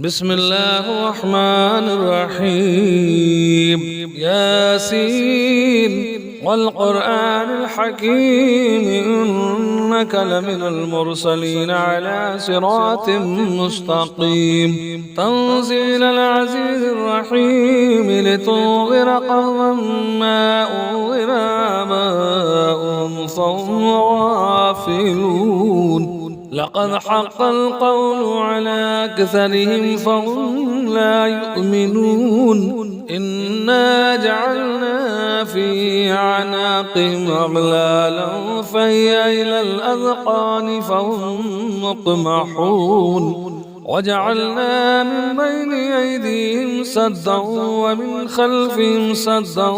بسم الله الرحمن الرحيم. ياسين والقرآن الحكيم إنك لمن المرسلين على صراط مستقيم تنزيل العزيز الرحيم لتنذر قوما ما أنذر آباؤهم فهم غافلون. لقد حق القول على أكثرهم فهم لا يؤمنون. إنا جعلنا في أعناقهم أغلالا فهي إلى الأذقان فهم مقمحون. وجعلنا من بين أيديهم سدا ومن خلفهم سدا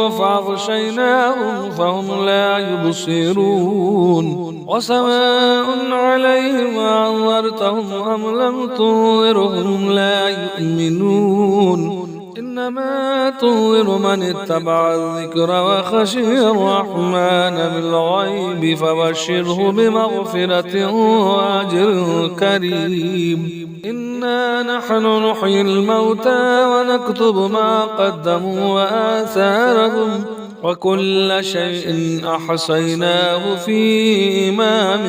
فأغشيناهم فهم لا يبصرون. وسواء عليهم أنذرتهم أم لم تنذرهم لا يؤمنون. إنما تنذر من اتبع الذكر وخشي الرحمن بالغيب فبشره بمغفرة وأجر كريم. إنا نحن نحيي الموتى ونكتب ما قدموا وآثارهم وكل شيء أحصيناه في إمام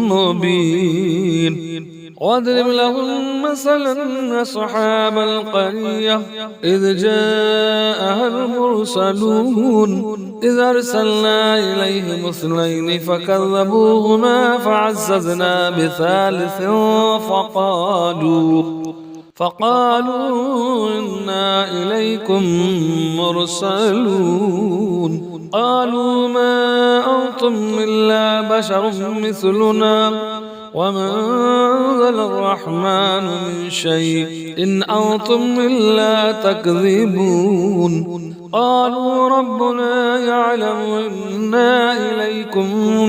مبين. واضرب لهم مثلا أصحاب القرية إذ جاءها المرسلون إذ أرسلنا إليهم اثنين فكذبوهما فعززنا بثالث فقالوا إنا إليكم مرسلون. قالوا ما أنتم إلا بشر مثلنا وما أنزل الرحمن من شيء إن أنتم إلا تكذبون. قالوا ربنا يعلم إنا إليكم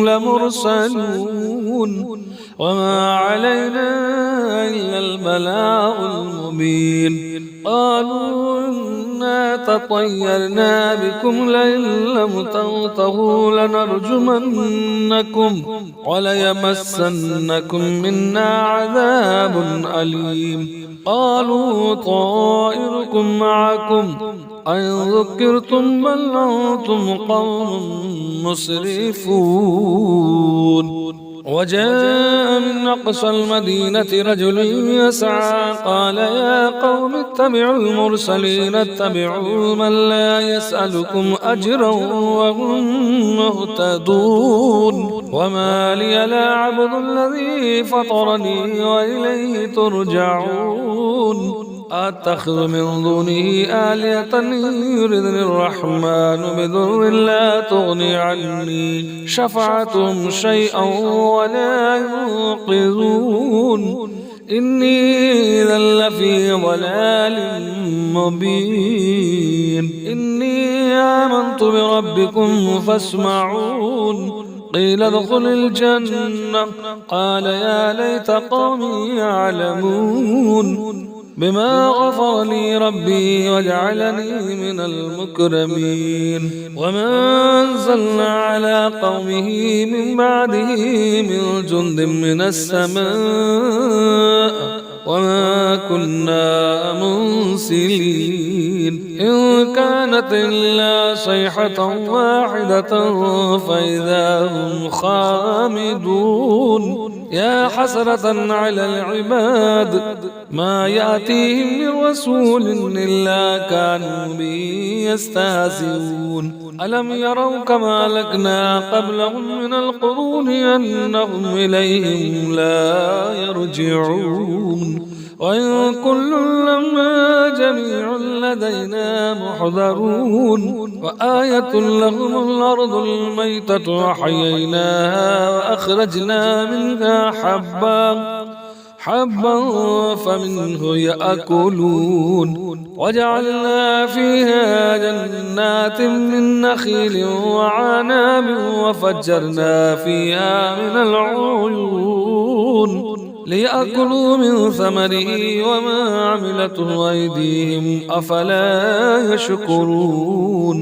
لمرسلون وما علينا إلا البلاغ المبين. قالوا إنا تطيرنا بكم لئن لم تنتهوا لنرجمنكم وليمسنكم منا عذاب أليم. قالوا طائركم معكم أئن ذكرتم بل أنتم قوم مسرفون. وجاء من أقصى المدينة رجل يسعى قال يا قوم اتبعوا المرسلين اتبعوا من لا يسألكم أجرا وهم مهتدون. وما لي لا أعبد الذي فطرني وإليه ترجعون. أتخذ من دونه آلهة يردني الرحمن بضر لا تغني عني شفاعتهم شيئا ولا ينقذون. إني إذا لفي ضلال مبين. إني آمنت بربكم فاسمعون. قيل ادخل الجنة قال يا ليت قومي يعلمون بما غفر لي ربي وجعلني من المكرمين. وما أنزلنا على قومه من بعده من جند من السماء وما كنا منزلين. إن كانت إلا صيحة واحدة فإذا هم خامدون. يا حسرة على العباد ما يأتيهم من رسول إلا كانوا به يستهزئون. ألم يروا كما أهلكنا قبلهم من القرون أنهم إليهم لا يرجعون. وإن كل لما جميع لدينا محضرون. وآية لهم الأرض الميتة وحييناها وأخرجنا منها حبا فمنه يأكلون. وجعلنا فيها جنات من نخيل وعناب وفجرنا فيها من العيون ليأكلوا من ثمره وما عملته أيديهم أفلا يشكرون.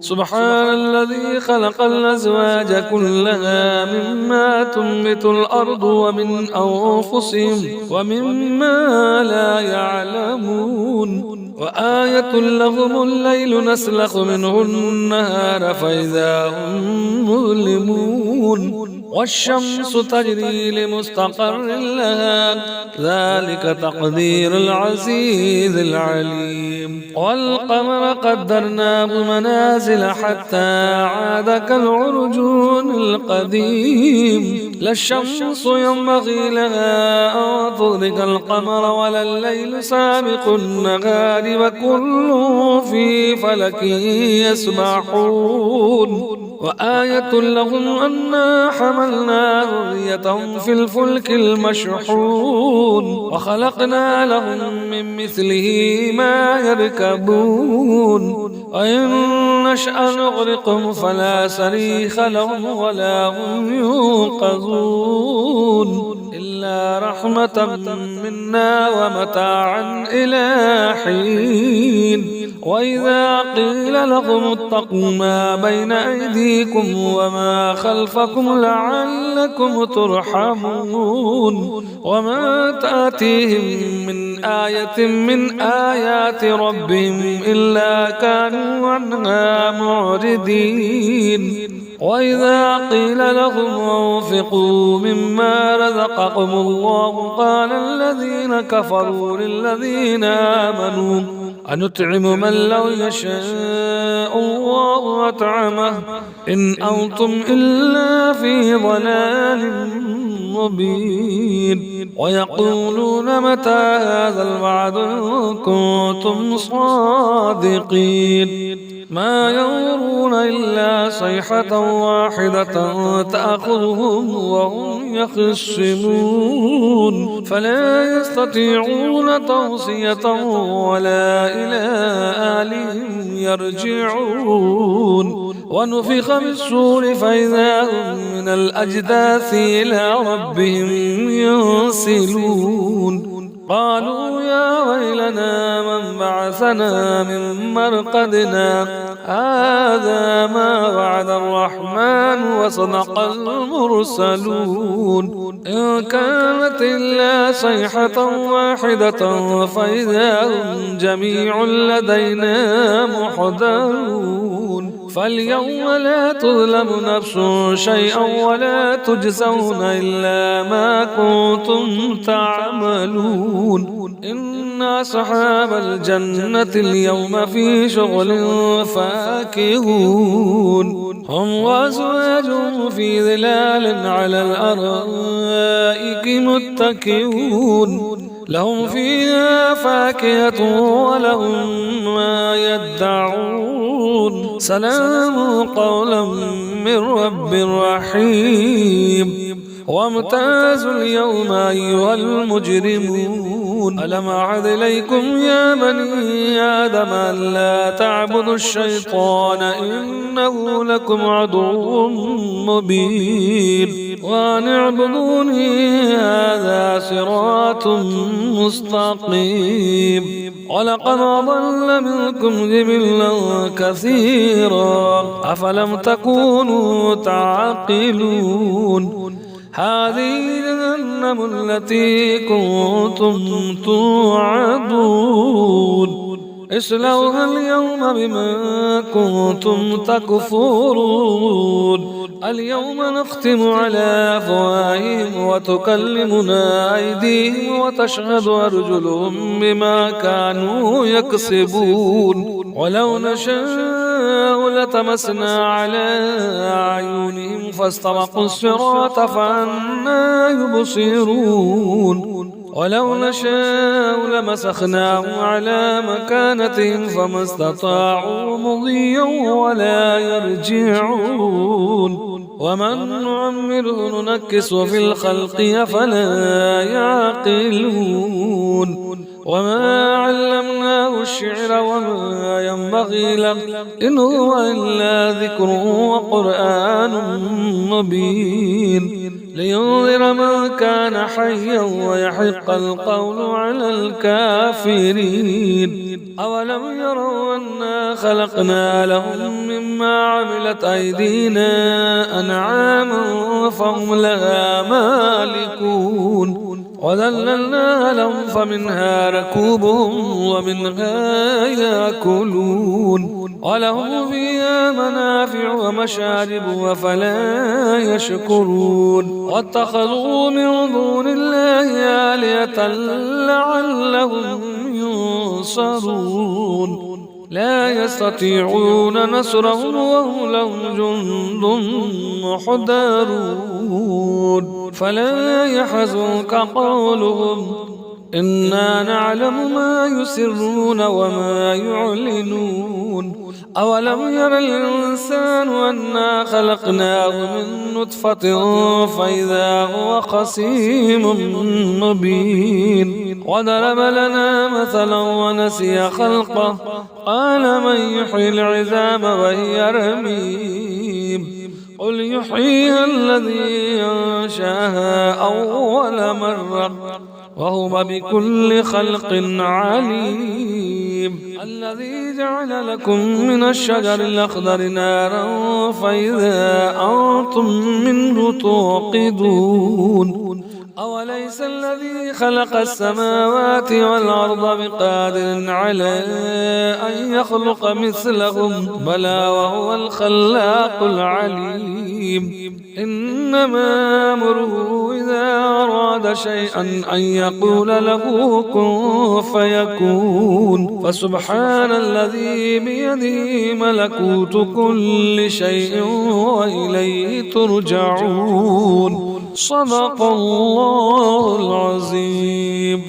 سبحان الذي خلق الأزواج كلها مما تنبت الأرض ومن أنفسهم ومما لا يعلمون وآية لهم الليل نسلخ منه النهار فإذا هم مظلمون والشمس تجري لمستقر لها ذلك تقدير العزيز العليم والقمر قدرناه منازل حتى عاد كالعرجون القديم لا الشمس ينبغي لها أن تدرك القمر ولا الليل سابق النهار وكل في فلك يسبحون وآية لهم أنا حملنا ذريتهم في الفلك المشحون وخلقنا لهم من مثله ما يركبون وإن نشأ نغرقهم فلا صريخ لهم ولا هم ينقذون إلا رحمة منا ومتاعا إلى حين وإذا قيل لهم اتقوا ما بين أيديكم وما خلفكم لعلكم ترحمون وما تأتيهم من آية من آيات ربهم إلا كانوا عنها معرضين وإذا قيل لهم انفقوا مما رزقكم الله قال الذين كفروا للذين آمنوا أنطعم من لو يشاء الله أطعمه إن أنتم إلا في ضلال مبين ويقولون متى هذا الوعد إن كنتم صادقين ما ينظرون إلا صيحة واحدة تأخذهم وهم يخصمون فلا يستطيعون توصية ولا إلى أهلهم يرجعون ونفخ بالصور فإذا هم من الأجداث إلى ربهم ينسلون قالوا يا ويلنا من بعثنا من مرقدنا هذا ما وعد الرحمن وصدق المرسلون إن كانت إلا صيحة واحدة فإذا هم جميع لدينا محضرون فاليوم لا تظلم نفس شيئا ولا تجزون إلا ما كنتم تعملون إن أصحاب الجنة اليوم في شغل فاكهون هم وأزواجهم في ظلال على الأرائك متكئون لهم فيها فاكهة ولهم ما يدعون سلام قولا من رب رحيم وامتازوا اليوم أيها المجرمون ألم أعهد إليكم يا بني آدم ألا تعبدوا الشيطان إنه لكم عدو مبين وأن اعبدوني هذا صراط مستقيم ولقد أضل منكم جبلا كثيرا أفلم تكونوا تعقلون هذه جهنم التي كنتم توعدون اصلوها اليوم بما كنتم تكفرون اليوم نختم على أفواههم وتكلمنا أيديهم وتشهد أرجلهم بما كانوا يكسبون ولو نشاء لتمسنا على أعينهم فاستبقوا الصراط فأنى يبصرون ولو نشاء لمسخناهم على مكانتهم فما استطاعوا مضيا ولا يرجعون ومن نعمره ننكس في الخلق أفلا يعقلون وما علمناه والشعر وما ينبغي له، إن هو إلا ذكر وقرآن مبين لينذر من كان حيا ويحق القول على الكافرين. أولم يروا أنا خلقنا لهم مما عملت أيدينا أنعاما فهم لها مالكون وذللنا لهم فمنها ركوبهم ومنها يأكلون ولهم فيها منافع ومشارب أفلا يشكرون. واتخذوا من دون الله آلهة لعلهم ينصرون لا يستطيعون نصرهم وهم لهم جند محضرون. فلا يحزنك قولهم إنا نعلم ما يسرون وما يعلنون. أولم ير الإنسان أنا خلقناه من نطفة فإذا هو خصيم مبين وضرب لنا مثلا ونسي خلقه قال من يحيي العظام وهي رميم قل يحييها الذي أنشاها أول مرة وهو بكل خلق عليم. الذي جعل لكم من الشجر الأخضر نارا فإذا أنتم منه توقدون. أوليس الذي خلق السماوات والأرض بقادر على أن يخلق مثلهم بلى وهو الخلاق العليم. إنما أمره إذا أراد شيئا أن يقول له كن فيكون. فسبحان الذي بيده ملكوت كل شيء وإليه ترجعون. صدق الله العظيم.